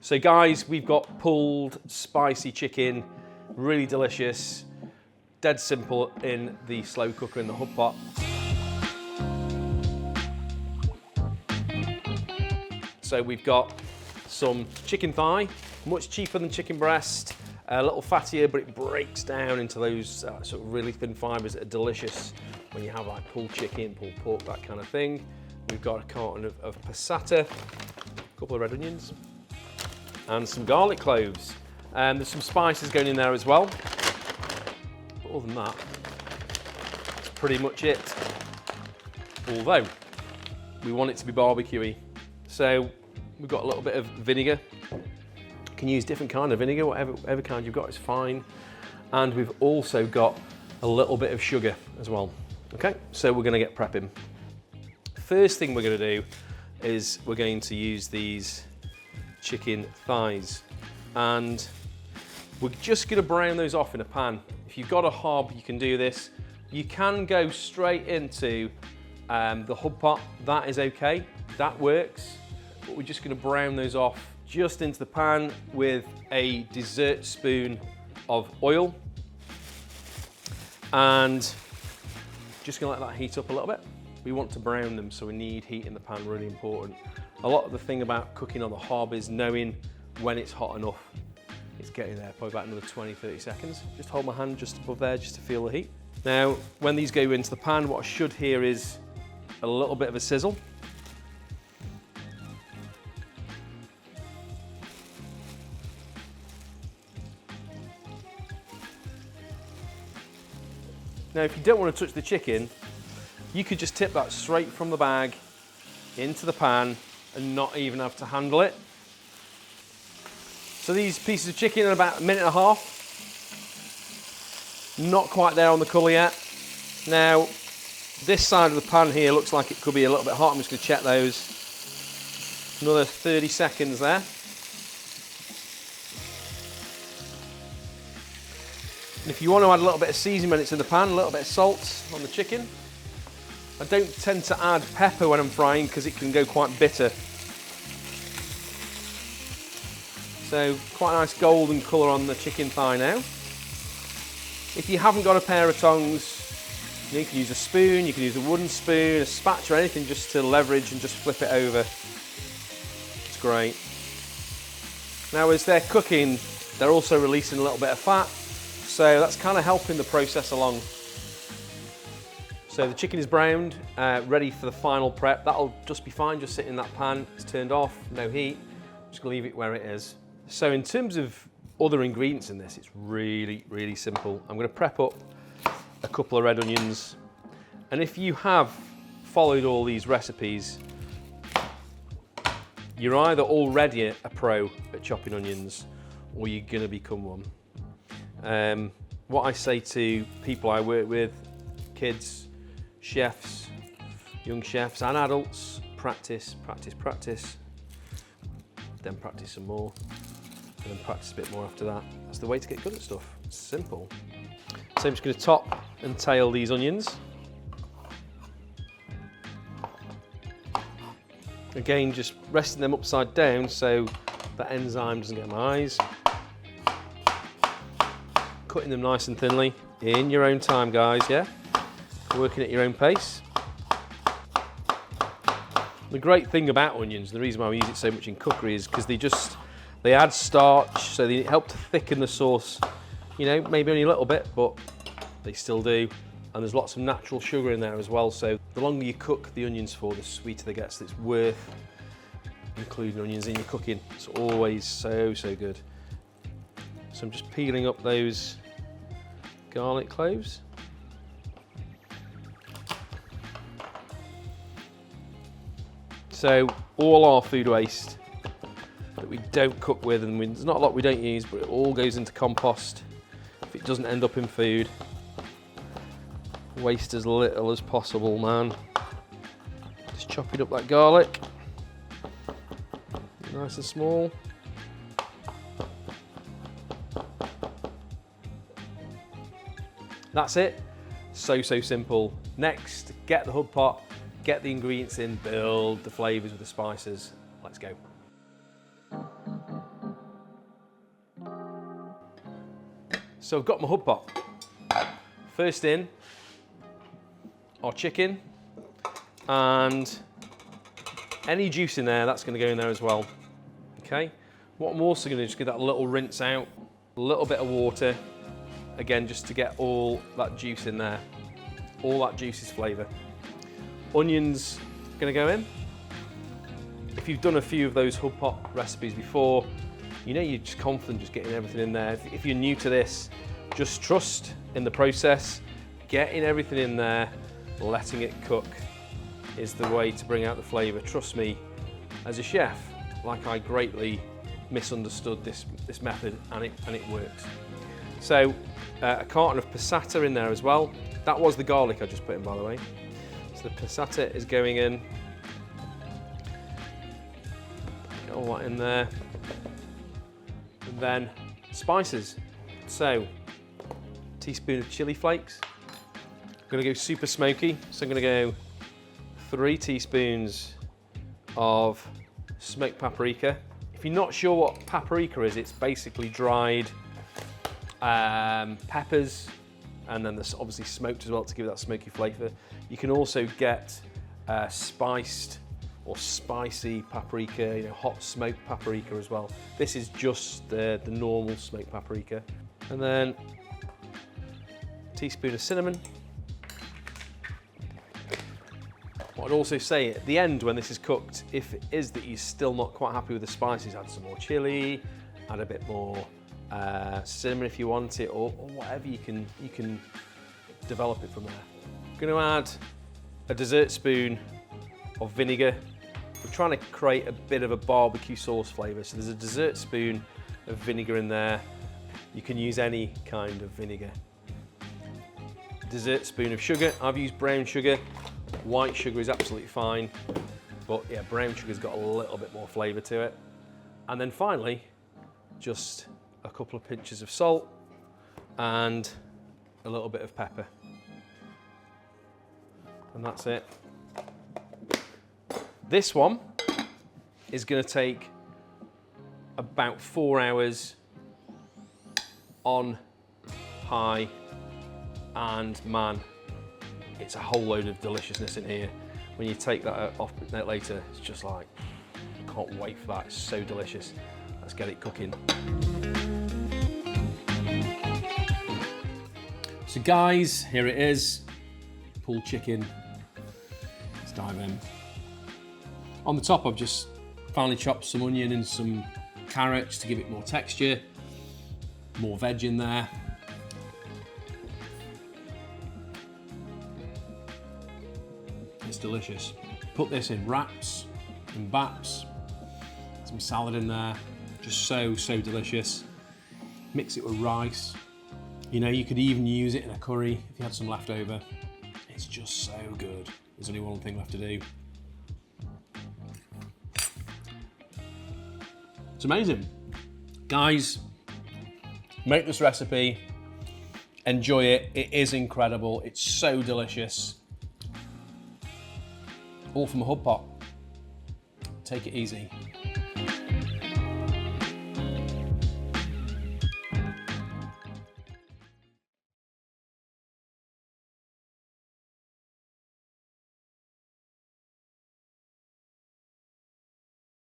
So guys, we've got pulled spicy chicken, really delicious, dead simple in the slow cooker in the Hubb Pot. So we've got some chicken thigh, much cheaper than chicken breast, a little fattier, but it breaks down into those sort of really thin fibres that are delicious when you have like pulled chicken, pulled pork, that kind of thing. We've got a carton of passata, a couple of red onions, and some garlic cloves. There's some spices going in there as well. But other than that, that's pretty much it. Although, we want it to be barbecuey. So we've got a little bit of vinegar. You can use different kind of vinegar, whatever kind you've got is fine. And we've also got a little bit of sugar as well. Okay, so we're gonna get prepping. First thing we're gonna do is we're going to use these chicken thighs, and we're just gonna brown those off in a pan. If you've got a hob, you can do this. You can go straight into the Hubb Pot, that is okay, that works, but we're just gonna brown those off just into the pan with a dessert spoon of oil, and just gonna let that heat up a little bit. We want to brown them, so we need heat in the pan, really important. A lot of the thing about cooking on the hob is knowing when it's hot enough. It's getting there, probably about another 20, 30 seconds. Just hold my hand just above there just to feel the heat. Now, when these go into the pan, what I should hear is a little bit of a sizzle. Now, if you don't want to touch the chicken, you could just tip that straight from the bag into the pan and not even have to handle it. So these pieces of chicken are about a minute and a half. Not quite there on the colour yet. Now, this side of the pan here looks like it could be a little bit hot. I'm just going to check those. Another 30 seconds there. And if you want to add a little bit of seasoning when it's in the pan, a little bit of salt on the chicken. I don't tend to add pepper when I'm frying because it can go quite bitter. So quite a nice golden colour on the chicken thigh now. If you haven't got a pair of tongs, you can use a spoon, you can use a wooden spoon, a spatula, anything just to leverage and just flip it over. It's great. Now as they're cooking, they're also releasing a little bit of fat, so that's kind of helping the process along. So the chicken is browned, ready for the final prep. That'll just be fine, just sit in that pan. It's turned off, no heat. Just gonna leave it where it is. So in terms of other ingredients in this, it's really, really simple. I'm gonna prep up a couple of red onions. And if you have followed all these recipes, you're either already a pro at chopping onions or you're gonna become one. What I say to people I work with, kids, chefs, young chefs and adults, practice, practice, practice, then practice some more, and then practice a bit more after that. That's the way to get good at stuff. It's simple. So I'm just going to top and tail these onions. Again, just resting them upside down so that enzyme doesn't get in my eyes. Cutting them nice and thinly, in your own time, guys, yeah? Working at your own pace. The great thing about onions, the reason why we use it so much in cookery is because they add starch, so they help to thicken the sauce. You know, maybe only a little bit, but they still do. And there's lots of natural sugar in there as well, so the longer you cook the onions for, the sweeter they get, so it's worth including onions in your cooking. It's always so, so good. So I'm just peeling up those garlic cloves. So all our food waste that we don't cook with, and there's not a lot we don't use, but it all goes into compost if it doesn't end up in food. Waste as little as possible, man. Just chopping up that garlic, nice and small. That's it. So, so simple. Next, get the Hubb Pot, get the ingredients in, build the flavours with the spices. Let's go. So I've got my Hubb pot. First in, our chicken, and any juice in there, that's going to go in there as well. Okay. What I'm also going to do is give that a little rinse out, a little bit of water, again, just to get all that juice in there, all that juice's flavour. Onions going to go in. If you've done a few of those Hubb pot recipes before, you know you're just confident just getting everything in there. If you're new to this, just trust in the process, getting everything in there, letting it cook is the way to bring out the flavour. Trust me, as a chef, like I greatly misunderstood this method, and it works. So a carton of passata in there as well. That was the garlic I just put in, by the way. So the passata is going in. Get all that in there. And then spices. So teaspoon of chili flakes. I'm gonna go super smoky, so I'm gonna go 3 teaspoons of smoked paprika. If you're not sure what paprika is, it's basically dried peppers, and then there's obviously smoked as well to give it that smoky flavour. You can also get spiced or spicy paprika, you know, hot smoked paprika as well. This is just the normal smoked paprika. And then a teaspoon of cinnamon. What I'd also say at the end when this is cooked, if it is that you're still not quite happy with the spices, add some more chili, add a bit more cinnamon if you want it, or whatever you can develop it from there. I'm going to add a dessert spoon of vinegar. We're trying to create a bit of a barbecue sauce flavour, so there's a dessert spoon of vinegar in there. You can use any kind of vinegar. Dessert spoon of sugar. I've used brown sugar. White sugar is absolutely fine, but yeah, brown sugar's got a little bit more flavour to it. And then finally, just a couple of pinches of salt and a little bit of pepper. And that's it. This one is going to take about 4 hours on high, and man, it's a whole load of deliciousness in here. When you take that off later, it's just like, I can't wait for that, it's so delicious. Let's get it cooking. So guys, here it is, pulled chicken. Let's dive in. On the top, I've just finely chopped some onion and some carrots to give it more texture, more veg in there. It's delicious. Put this in wraps and baps, some salad in there, just so delicious. Mix it with rice. You know, you could even use it in a curry if you had some left over. It's just so good. There's only one thing left to do. It's amazing. Guys, make this recipe, enjoy it. It is incredible. It's so delicious. All from a Hubb pot. Take it easy.